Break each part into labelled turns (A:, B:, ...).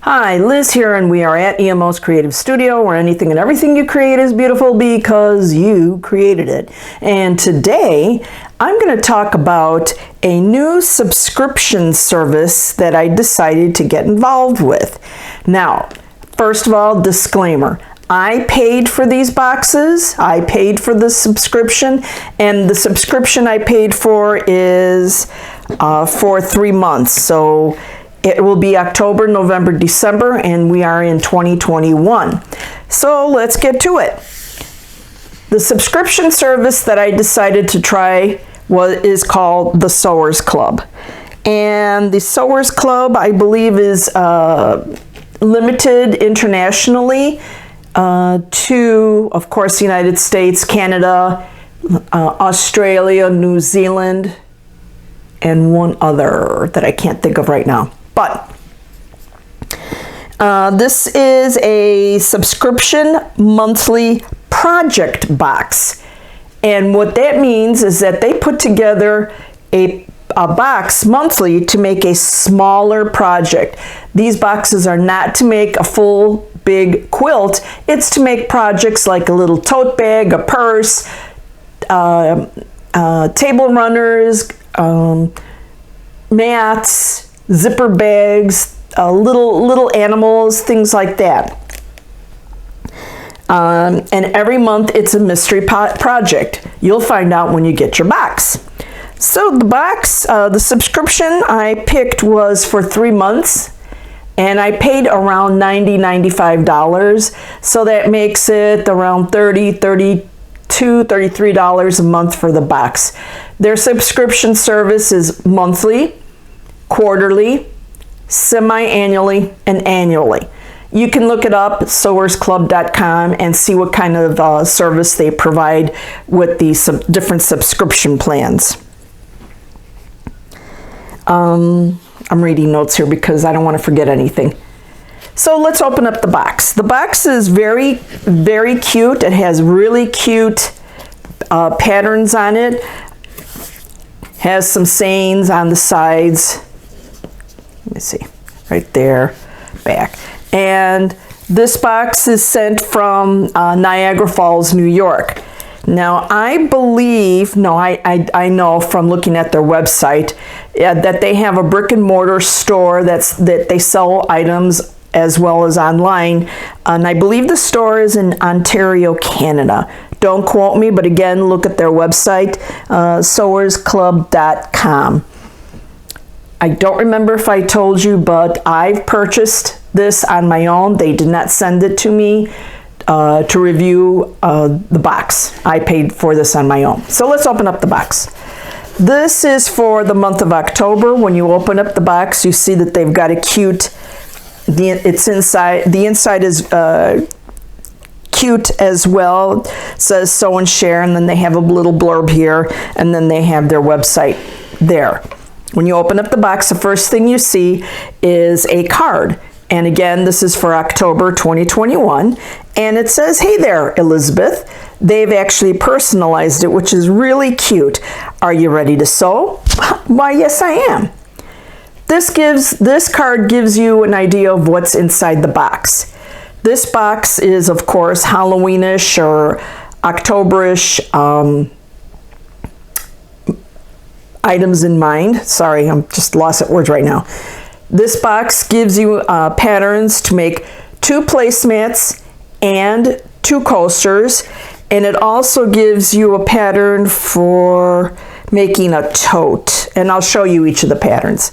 A: Hi, Liz here, and we are at EMO's Creative Studio, where anything and everything you create is beautiful because you created it. And today, I'm going to talk about a new subscription service that I decided to get involved with. Now, first of all, disclaimer. I paid for these boxes. I paid for the subscription, and the subscription I paid for is for 3 months. So it will be October, November, December, and we are in 2021. So let's get to it. The subscription service that I decided to try is called the Sewers Club. And the Sewers Club, I believe, is limited internationally to, of course, the United States, Canada, Australia, New Zealand, and one other that I can't think of right now. But this is a subscription monthly project box. And what that means is that they put together a box monthly to make a smaller project. These boxes are not to make a full big quilt. It's to make projects like a little tote bag, a purse, table runners, mats, zipper bags, little animals, things like that. And every month it's a mystery project. You'll find out when you get your box. So the box, the subscription I picked was for 3 months, and I paid around $95. So that makes it around $32, $33 a month for the box. Their subscription service is monthly, quarterly, semi-annually, and annually. You can look it up at sewersclub.com and see what kind of service they provide with these different subscription plans. I'm reading notes here because I don't want to forget anything. So let's open up the box. The box is very, very cute. It has really cute patterns on it. Has some sayings on the sides. Let me see, right there, back. And this box is sent from Niagara Falls, New York. Now, I believe, I know from looking at their website that they have a brick and mortar store that they sell items as well as online. And I believe the store is in Ontario, Canada. Don't quote me, but again, look at their website, sewersclub.com. I don't remember if I told you, but I've purchased this on my own. They did not send it to me to review the box. I paid for this on my own. So let's open up the box. This is for the month of October. When you open up the box, you see that they've got a cute, the inside is cute as well. It says sew and share, and then they have a little blurb here, and then they have their website there. When you open up the box, the first thing you see is a card. And again, this is for October 2021. And it says, "Hey there, Elizabeth." They've actually personalized it, which is really cute. "Are you ready to sew?" "Why, yes, I am." This card gives you an idea of what's inside the box. This box is, of course, Halloweenish or Octoberish items in mind. Sorry, I'm just lost at words right now. This box gives you patterns to make 2 placemats and 2 coasters, and it also gives you a pattern for making a tote, and I'll show you each of the patterns.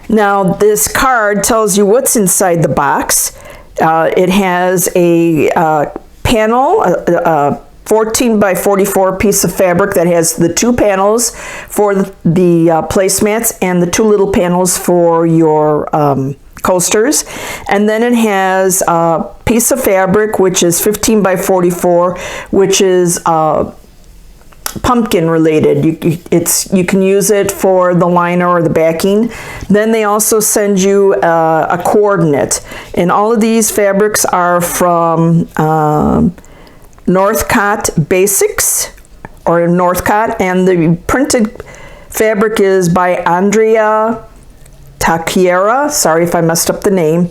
A: Now, this card tells you what's inside the box. It has a panel, 14 by 44 piece of fabric that has the 2 panels for the placemats and the 2 little panels for your coasters. And then it has a piece of fabric which is 15 by 44, which is pumpkin related. You can use it for the liner or the backing. Then they also send you a coordinate, and all of these fabrics are from Northcott Basics or Northcott, and the printed fabric is by Andrea Takiera, sorry if I messed up the name,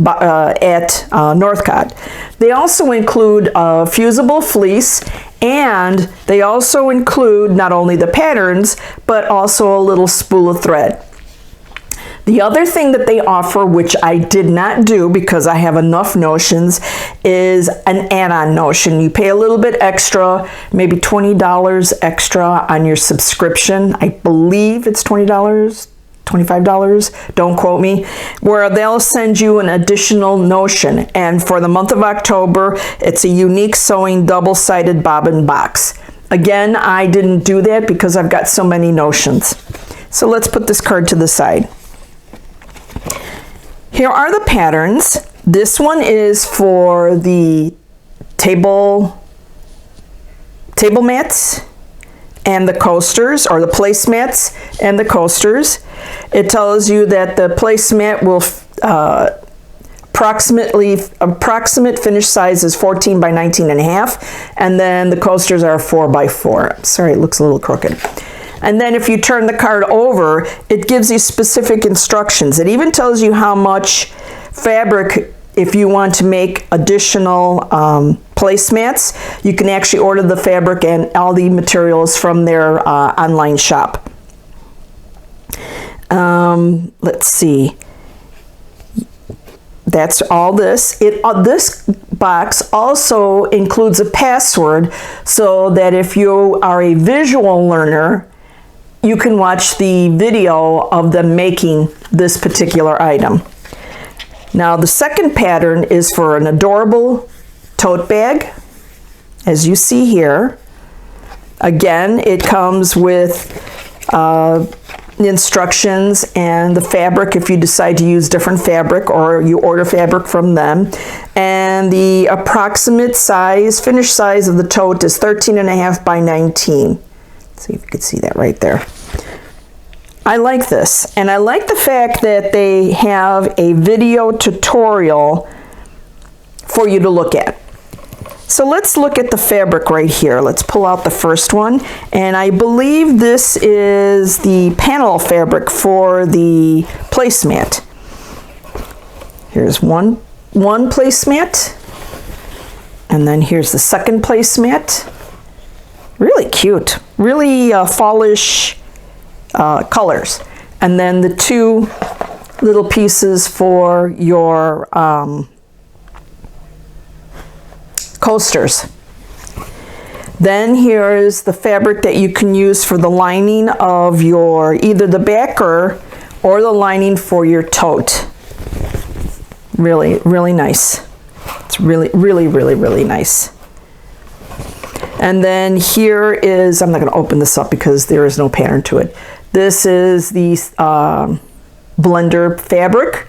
A: at Northcott. They also include fusible fleece, and they also include not only the patterns, but also a little spool of thread. The other thing that they offer, which I did not do because I have enough notions, is an add-on notion. You pay a little bit extra, maybe $20 extra on your subscription. I believe it's $20, $25, don't quote me, where they'll send you an additional notion. And for the month of October, it's a unique sewing double-sided bobbin box. Again, I didn't do that because I've got so many notions. So let's put this card to the side. Here are the patterns. This one is for the table mats and the coasters, or the placemats and the coasters. It tells you that the placemat will approximate finished size is 14 by 19 and a half, and then the coasters are 4 by 4. Sorry, it looks a little crooked. And then if you turn the card over, it gives you specific instructions. It even tells you how much fabric, if you want to make additional placemats, you can actually order the fabric and all the materials from their online shop. Let's see. That's all this. This box also includes a password so that if you are a visual learner, you can watch the video of them making this particular item. Now the second pattern is for an adorable tote bag, as you see here. Again, it comes with the instructions and the fabric if you decide to use different fabric or you order fabric from them. And the approximate size, finished size of the tote is 13.5 by 19. See if you can see that right there. I like this, and I like the fact that they have a video tutorial for you to look at. So let's look at the fabric right here. Let's pull out the first one, and I believe this is the panel fabric for the placemat. Here's one placemat, and then here's the second placemat. Really cute, really fallish colors. And then the two little pieces for your coasters. Then here is the fabric that you can use for the lining of your, either the backer or the lining for your tote. Really, really nice. It's really, really, really, really nice. And then here is, I'm not going to open this up because there is no pattern to it. This is the blender fabric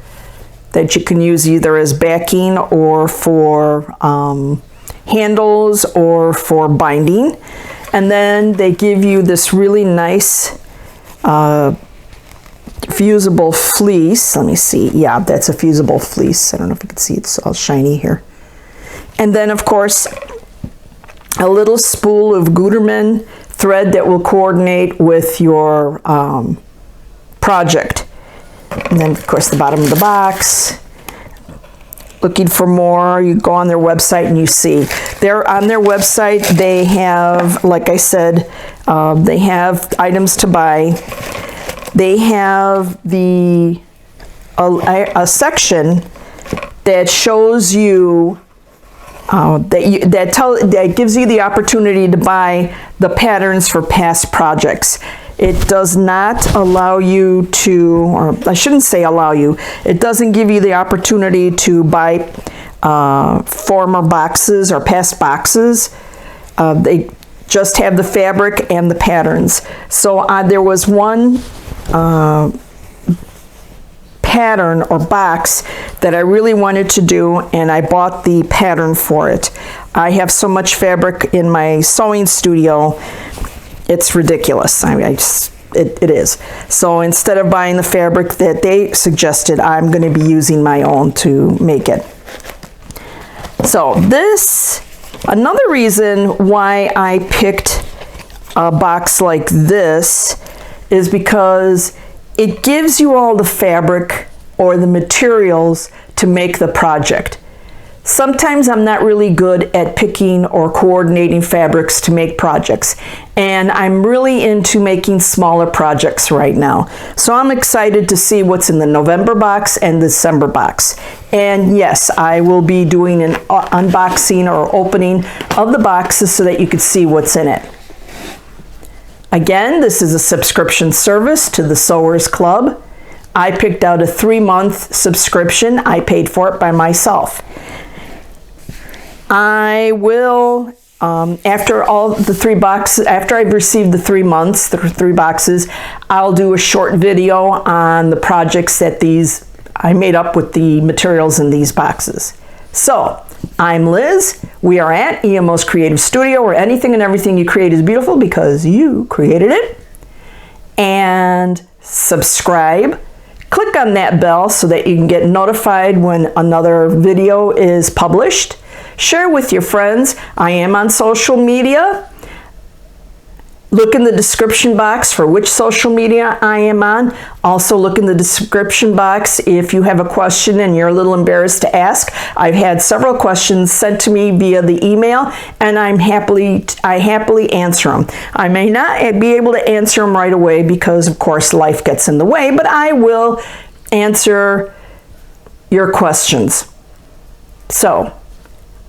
A: that you can use either as backing or for handles or for binding. And then they give you this really nice fusible fleece. Let me see. Yeah, that's a fusible fleece. I don't know if you can see, it's all shiny here. And then of course, a little spool of Gutermann thread that will coordinate with your project. And then of course the bottom of the box. Looking for more, you go on their website and you see. They're on their website, they have, like I said, they have items to buy. They have a section that shows you that gives you the opportunity to buy the patterns for past projects. It does not allow you to, or I shouldn't say allow you, it doesn't give you the opportunity to buy former boxes or past boxes. They just have the fabric and the patterns. So there was one pattern or box that I really wanted to do, and I bought the pattern for it. I have so much fabric in my sewing studio, it's ridiculous. I mean, it is. So instead of buying the fabric that they suggested, I'm going to be using my own to make it. So this, another reason why I picked a box like this is because it gives you all the fabric or the materials to make the project. Sometimes I'm not really good at picking or coordinating fabrics to make projects, and I'm really into making smaller projects right now. So I'm excited to see what's in the November box and December box. And yes, I will be doing an unboxing or opening of the boxes so that you can see what's in it. Again, this is a subscription service to the Sewers Club. I picked out a 3-month subscription. I paid for it by myself. I will, after all the 3 boxes, after I've received the 3 months, the 3 boxes, I'll do a short video on the projects that I made up with the materials in these boxes. So, I'm Liz. We are at EMO's Creative Studio, where anything and everything you create is beautiful because you created it. And subscribe. Click on that bell so that you can get notified when another video is published. Share with your friends. I am on social media. Look in the description box for which social media I am on. Also look in the description box if you have a question and you're a little embarrassed to ask. I've had several questions sent to me via the email, and I happily answer them. I may not be able to answer them right away because of course life gets in the way, but I will answer your questions. So,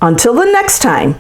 A: until the next time.